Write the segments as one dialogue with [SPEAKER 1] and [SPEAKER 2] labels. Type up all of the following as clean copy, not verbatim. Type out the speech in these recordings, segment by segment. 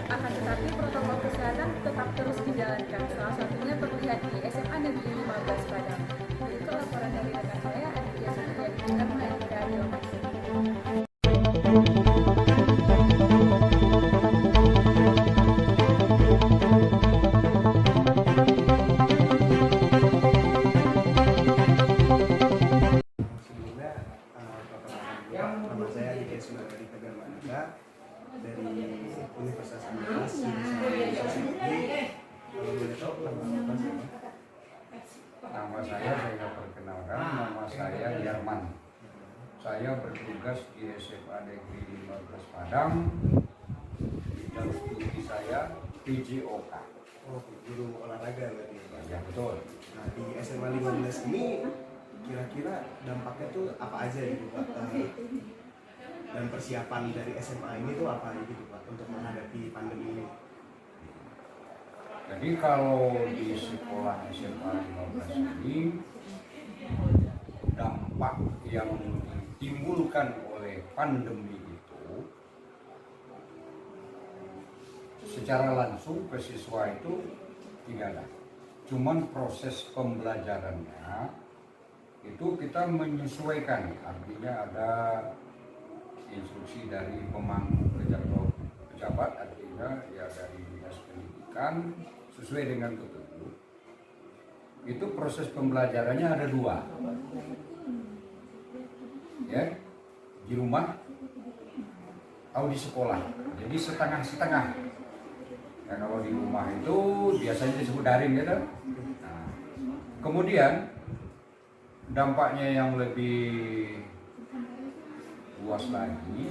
[SPEAKER 1] Akan tetapi protokol kesehatan tetap terus dijalankan. Salah satunya terlihat di SMA Negeri 15 Padang. Berikut laporan dari rekan saya, Aditya Supriyadi Mahardika di Lampung.
[SPEAKER 2] Nama saya Aditya Supriyadi dari Universitas Andalas Kalau boleh tahu nama apa sih?
[SPEAKER 3] Nama saya perkenalkan, nama saya Yarman. Saya bertugas di SMA Negeri 15 Padang. Bidang studi saya PJOK.
[SPEAKER 2] Oh, guru olahraga berarti.
[SPEAKER 3] Ya betul.
[SPEAKER 2] Nah, di SMA 15 ini kira-kira dampaknya tuh apa aja gitu Pak? Dan persiapan dari SMA ini tuh apa gitu Pak untuk menghadapi pandemi ini?
[SPEAKER 3] Jadi kalau di sekolah SMA 15 ini dampak yang ditimbulkan oleh pandemi itu secara langsung ke siswa itu tidak ada. Cuman proses pembelajarannya itu kita menyesuaikan, artinya ada instruksi dari pemangku pejabat, artinya ya dari dinas pendidikan sesuai dengan petunjuk. Itu proses pembelajarannya ada dua, ya, di rumah atau di sekolah. Jadi setengah-setengah. Ya, kalau di rumah itu biasanya disebut daring gitu. Nah, kemudian dampaknya yang lebih luas lagi.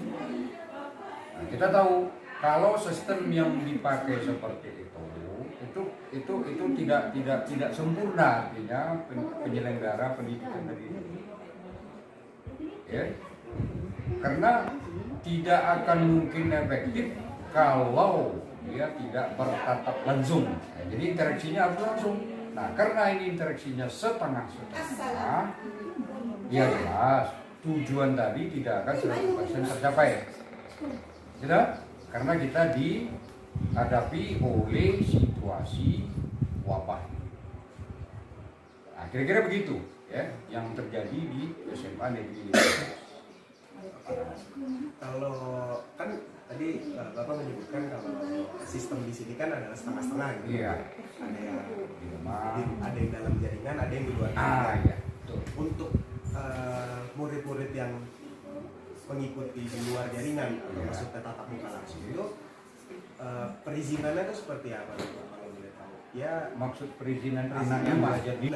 [SPEAKER 3] Nah, kita tahu kalau sistem yang dipakai seperti itu tidak sempurna, artinya penyelenggara pendidikan tadi. Ya. Karena tidak akan mungkin efektif kalau dia tidak bertatap langsung. Nah, jadi interaksinya harus langsung. Nah, karena ini interaksinya setengah-setengah, ya jelas tujuan tadi tidak akan 100% tercapai. Tidak? Karena kita dihadapi oleh situasi wabah. Nah, kira-kira begitu ya yang terjadi di SMA Negeri 15.
[SPEAKER 2] Kalau kan tadi Bapak menyebutkan kalau sistem di sini kan adalah setengah-setengah gitu.
[SPEAKER 3] Iya.
[SPEAKER 2] Ada yang
[SPEAKER 3] Di rumah.
[SPEAKER 2] ada yang dalam jaringan, ada yang di luar jaringan.
[SPEAKER 3] Iya, betul.
[SPEAKER 2] Untuk murid-murid yang mengikuti di luar jaringan atau masuk ke tatap muka langsung itu perizinannya itu seperti apa Bapak, kalau boleh tahu? Ya,
[SPEAKER 3] Maksud perizinan anaknya belajar di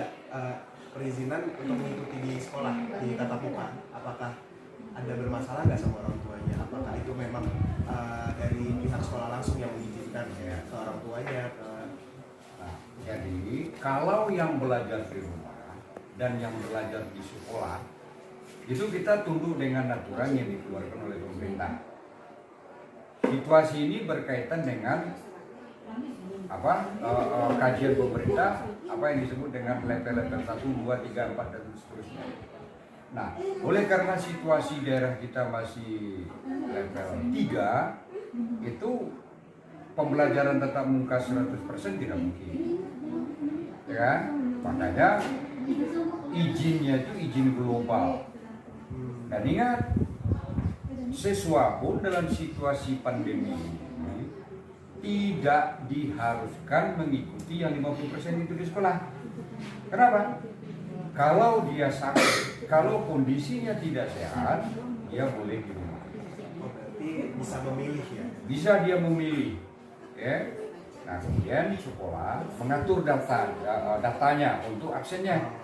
[SPEAKER 2] perizinan untuk mengikuti di sekolah di tatap muka, apakah ada bermasalah nggak sama orang tuanya? Apakah itu memang dari pihak sekolah langsung yang mengizinkan ke orang tuanya?
[SPEAKER 3] Nah, jadi kalau yang belajar di rumah dan yang belajar di sekolah itu kita tunduk dengan aturan yang dikeluarkan oleh pemerintah. Situasi ini berkaitan dengan kajian pemerintah, apa yang disebut dengan level-level 1, 2, 3, 4 dan seterusnya. Nah, oleh karena situasi daerah kita masih level 3, itu pembelajaran tatap muka 100% tidak mungkin. Ya kan? Makanya izinnya itu izin global. Dan ingat, siswa pun dalam situasi pandemi ini tidak diharuskan mengikuti yang 50% itu di sekolah. Kenapa? Kalau dia sakit, kalau kondisinya tidak sehat, dia boleh di rumah.
[SPEAKER 2] Berarti bisa memilih ya?
[SPEAKER 3] Bisa dia memilih. Ya. Nah, kemudian sekolah mengatur datanya untuk absennya.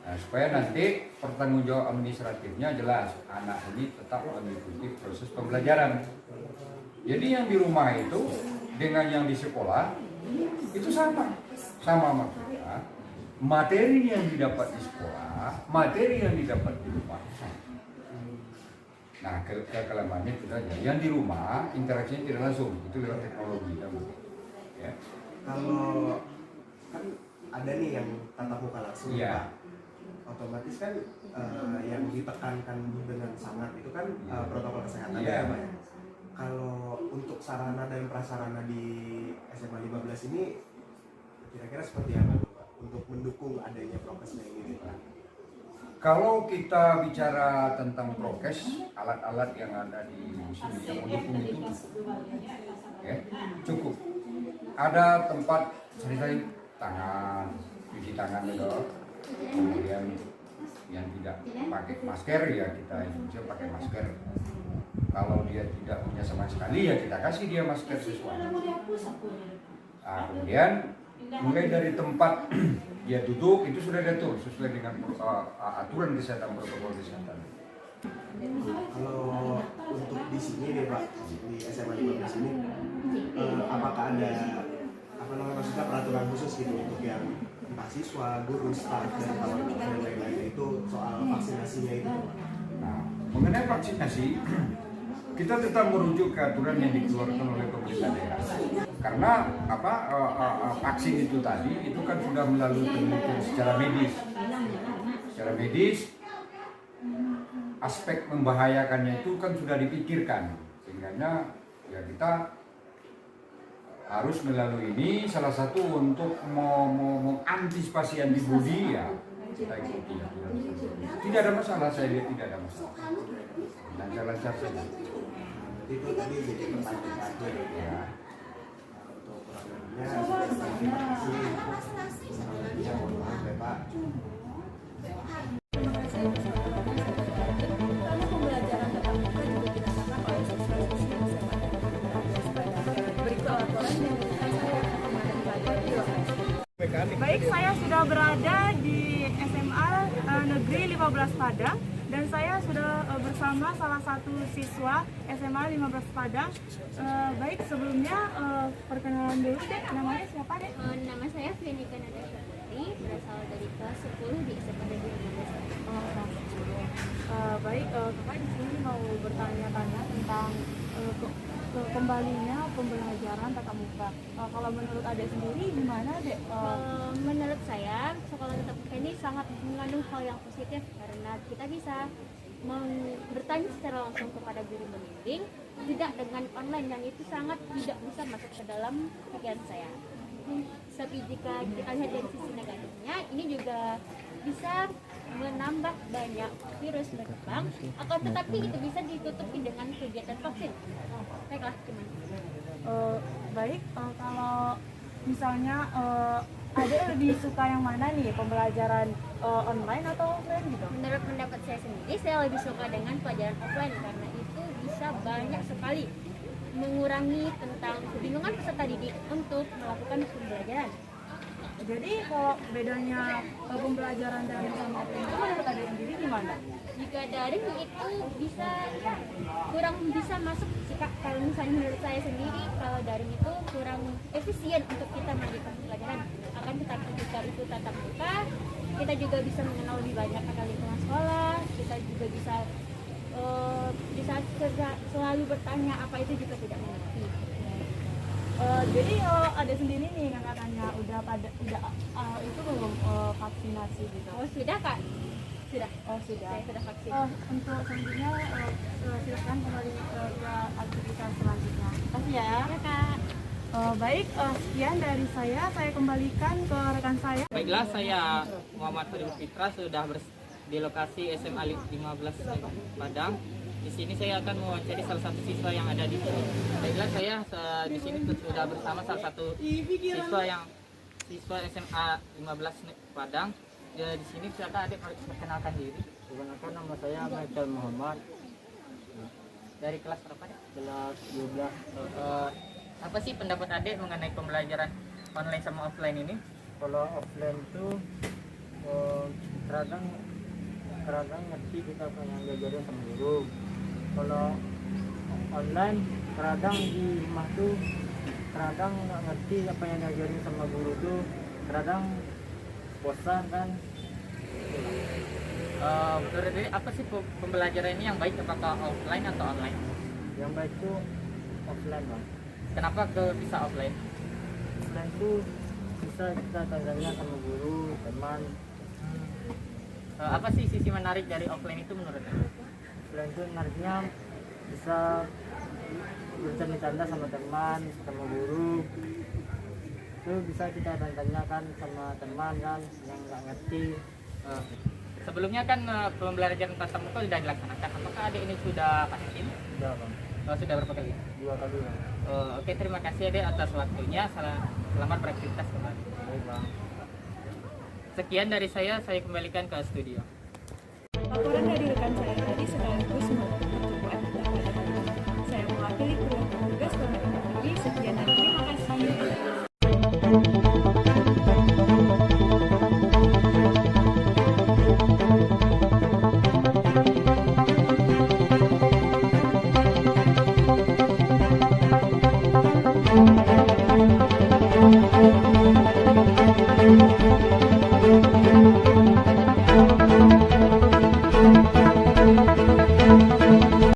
[SPEAKER 3] Nah, supaya nanti pertanggungjawab administratifnya jelas, anak ini tetap mengikuti proses pembelajaran. Jadi yang di rumah itu dengan yang di sekolah itu sama maksudnya. Materi yang didapat di sekolah, materi yang didapat di rumah. Nah, kelemahannya itu saja. Yang di rumah interaksinya tidak langsung, itu lewat teknologi. Ya.
[SPEAKER 2] Kalau kan ada nih yang tatap muka langsung,
[SPEAKER 3] ya.
[SPEAKER 2] Otomatis kan yang ditekankan dengan sangat itu kan protokol kesehatan
[SPEAKER 3] ya.
[SPEAKER 2] ya Pak. Kalau untuk sarana dan prasarana di SMA 15 ini kira-kira seperti apa tuh Pak untuk mendukung adanya prokesnya ini nih, Pak?
[SPEAKER 3] Kalau kita bicara tentang prokes, alat-alat yang ada di sini yang mendukung itu ya, cukup. Ada tempat sanitasi tangan, cuci tangan itu, kemudian yang tidak pakai masker ya kita Indonesia pakai masker. Kalau dia tidak punya sama sekali ya kita kasih dia masker sesuai. Nah, kemudian mulai dari tempat dia duduk itu sudah diatur sesuai dengan aturan kesehatan, protokol kesehatan.
[SPEAKER 2] Kalau untuk di sini nih Pak, di SMA 15 ini apakah ada maksudnya peraturan khusus gitu untuk yang entah siswa, guru, staf dan kawan-kawan dan lain-lain itu soal vaksinasinya itu Pak?
[SPEAKER 3] Nah, mengenai vaksinasi kita tetap merujuk ke aturan yang dikeluarkan oleh pemerintah daerah. Karena vaksin itu tadi itu kan sudah melalui penelitian secara medis. Secara medis aspek membahayakannya itu kan sudah dipikirkan. Sehingga ya kita harus melalui ini salah satu untuk mengantisipasi antibodi ya kita ikuti aturan. Tidak ada masalah, saya lihat tidak ada masalah. Lancar-lancar saja.
[SPEAKER 2] Itu tadi jadi pertanyaan akhir ya. Untuk kurang lebihnya saya mohon maaf ya Pak.
[SPEAKER 1] Karena pembelajaran tatap muka juga dirasakan oleh siswa di SMA berikut laporan yang dilakukan saya kemarin pagi di lokasi.
[SPEAKER 4] Baik, saya sudah berada di SMA Negeri 15 Padang dan saya sudah bersama salah satu siswa SMA 15 Padang. Baik, sebelumnya perkenalan dulu deh, namanya siapa deh?
[SPEAKER 5] Nama saya Venika Natasha Putri, berasal dari kelas 10 di SMA Negeri 15 Padang.
[SPEAKER 4] Baik, kakak di sini mau bertanya-tanya tentang kembalinya pembelajaran tatap muka. Kalau menurut adek sendiri gimana dek?
[SPEAKER 5] Menurut saya, sekolah tatap muka ini sangat mengandung hal yang positif karena kita bisa bertanya secara langsung kepada guru pembimbing, tidak dengan online yang itu sangat tidak bisa masuk ke dalam pikiran saya. Tapi jika kita lihat dari sisi negatifnya, ini juga bisa menambah banyak virus berkembang, akan tetapi itu bisa ditutupi dengan kegiatan vaksin. Baiklah, gimana?
[SPEAKER 4] Baik, kalau misalnya adek lebih suka yang mana nih, pembelajaran online atau offline gitu?
[SPEAKER 5] Menurut pendapat saya sendiri, saya lebih suka dengan pelajaran offline karena itu bisa banyak sekali mengurangi tentang kebingungan peserta didik untuk melakukan pembelajaran.
[SPEAKER 4] Jadi kalau bedanya pembelajaran daring sama offline itu menurut adek sendiri gimana?
[SPEAKER 5] Jika daring itu kurang bisa masuk kalau misalnya menurut saya sendiri, kalau daring itu kurang efisien untuk kita melanjutkan pelajaran. Akan tetapi jika itu tatap muka, kita juga bisa mengenal lebih banyak akan lingkungan sekolah, kita juga bisa selalu bertanya apa itu juga tidak mengerti.
[SPEAKER 4] Jadi kalau ada sendiri nih yang katanya udah itu belum vaksinasi gitu.
[SPEAKER 5] Oh sudah Kak? Sudah.
[SPEAKER 4] Oh sudah.
[SPEAKER 5] Saya sudah vaksin.
[SPEAKER 4] Untuk selanjutnya silakan kembali ke aktivitas selanjutnya. Terima kasih ya.
[SPEAKER 5] Ya Kak.
[SPEAKER 4] Baik, sekian dari saya kembalikan ke rekan saya.
[SPEAKER 6] Baiklah, saya Muhammad Fadil Fitra sudah di lokasi SMA 15 Padang. Di sini saya akan mewawancari salah satu siswa yang ada di sini. Baiklah, saya di sini sudah bersama salah satu siswa SMA 15 Padang. Di sini silakan adik perkenalkan diri.
[SPEAKER 7] Perkenalkan, nama saya Michael Muhammad.
[SPEAKER 6] Dari kelas berapa dek?
[SPEAKER 7] Kelas 12.
[SPEAKER 6] Apa sih pendapat adik mengenai pembelajaran online sama offline ini?
[SPEAKER 7] Kalau offline itu kadang ngerti kita apa yang diajarin sama guru. Kalau online kadang di rumah tuh kadang nggak ngerti apa yang diajarin sama guru tuh, kadang bosan kan.
[SPEAKER 6] Menurut adik apa sih pembelajaran ini yang baik, apakah offline atau online?
[SPEAKER 7] Yang baik tuh offline Bang.
[SPEAKER 6] Kenapa bisa offline?
[SPEAKER 7] Offline tuh bisa kita tanya sama guru, teman.
[SPEAKER 6] Apa sih sisi menarik dari offline itu menurut Anda?
[SPEAKER 7] Offline itu menariknya bisa bercanda-canda sama teman, sama guru. Itu bisa kita tanyakan sama teman kan yang nggak ngerti.
[SPEAKER 6] Sebelumnya kan pembelajaran tatap muka sudah dilaksanakan. Apakah adik ini sudah vaksin?
[SPEAKER 7] Udah bang,
[SPEAKER 6] Oh, sudah berapa kali?
[SPEAKER 7] 2 kali bang.
[SPEAKER 6] Oke, terima kasih adik atas waktunya. Selamat beraktivitas kembali.
[SPEAKER 7] Baik bang.
[SPEAKER 6] Sekian dari saya kembalikan ke studio.
[SPEAKER 4] Laporan dari rekan saya tadi sekaligus menutup pertemuan kita pada hari ini. Saya mewakili kru yang bertugas Pemerintah TV. Sekian dan terima kasih.